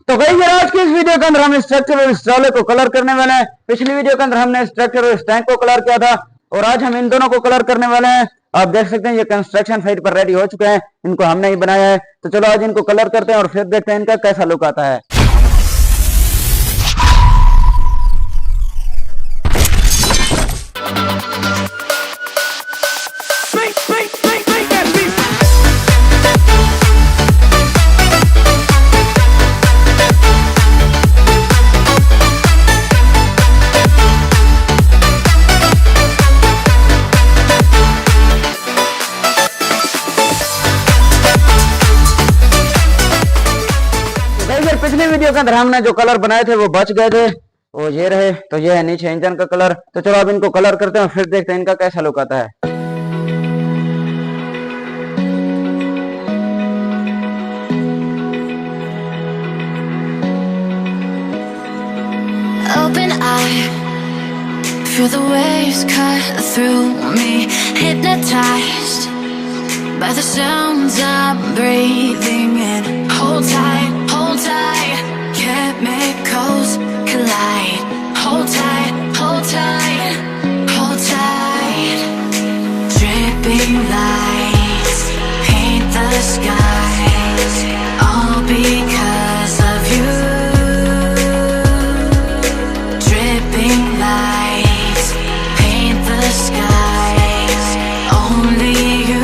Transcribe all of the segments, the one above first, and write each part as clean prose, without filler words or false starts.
तो भाई यार आज की इस वीडियो के अंदर हम स्ट्रक्चर और इस ट्रॉले को कलर करने वाले हैं। पिछली वीडियो के अंदर हमने स्ट्रक्चर और इस टैंक को कलर किया था और आज हम इन दोनों को कलर करने वाले हैं। आप देख सकते हैं ये कंस्ट्रक्शन साइट पर रेडी हो चुके हैं, इनको हमने ही बनाया है। तो चलो आज इनको कलर करते हैं और फिर देखते हैं इनका कैसा लुक आता है। पिछली वीडियो के अंदर हमने जो कलर बनाए थे वो बच गए थे, वो ये रहे। तो ये है नीचे इंजन का कलर। तो चलो अब इनको कलर करते हैं फिर देखते हैं इनका कैसा लुक आता है। Open eye, feel the waves cut through me, hypnotized by the sounds I'm breathing in. Hold tight, chemicals collide. Hold tight, hold tight, hold tight. Dripping lights paint the skies, all because of you. Dripping lights paint the skies, only you.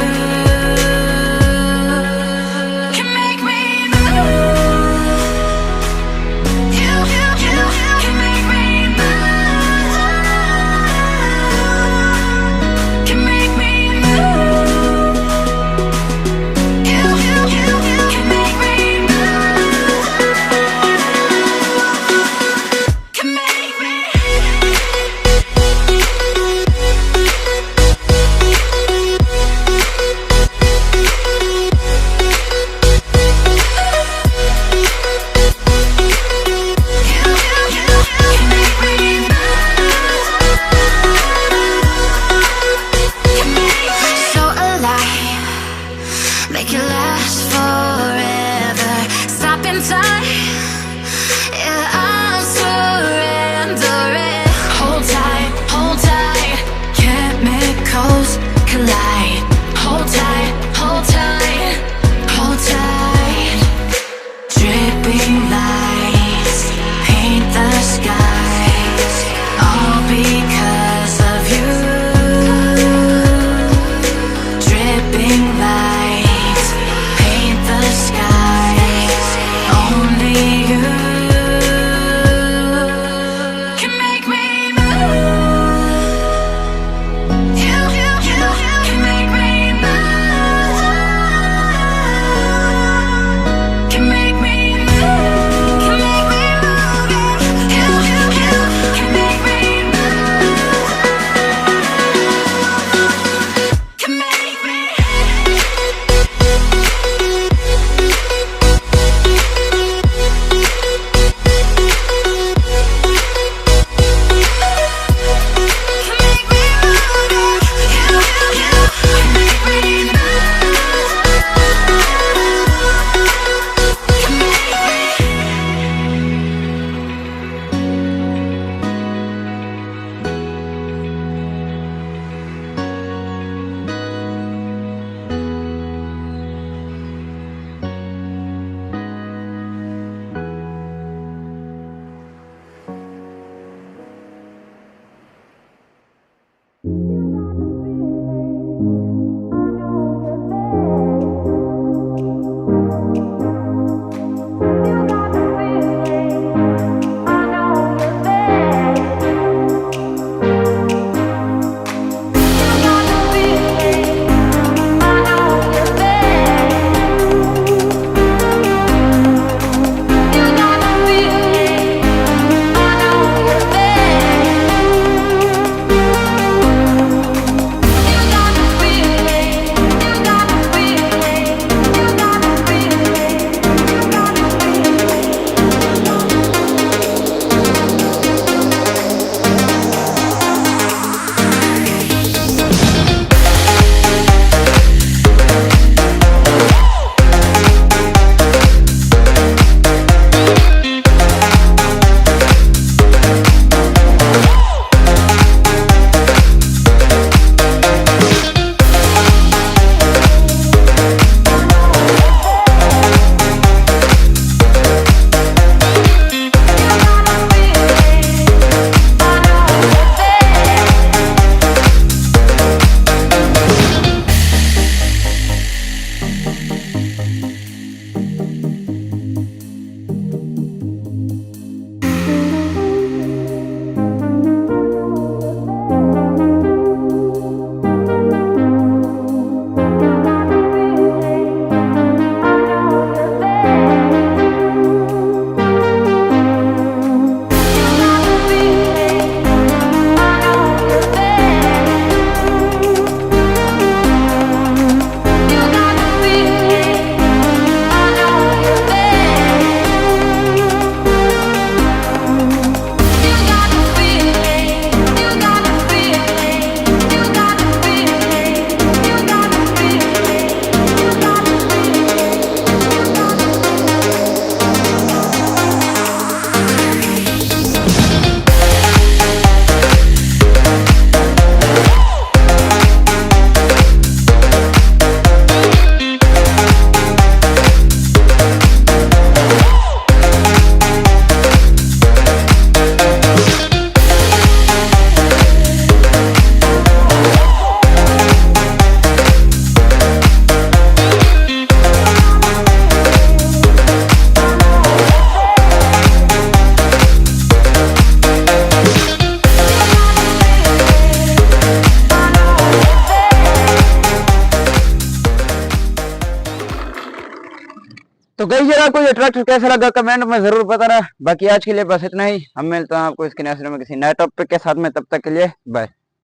Make it last forever. Stop in time. Yeah, I'm surrendering. Hold tight, chemicals collide. Hold tight, hold tight, hold tight. Dripping lights paint the skies, all because of you. Dripping lights paint the skies, only you. गई जरा आपको ये tractor कैसा लगा comment में जरूर बताना। बाकी आज के लिए बस इतना ही, हम मिलते हैं आपको इसके नेक्स्ट में किसी नए टॉपिक के साथ में, तब तक के लिए बाय।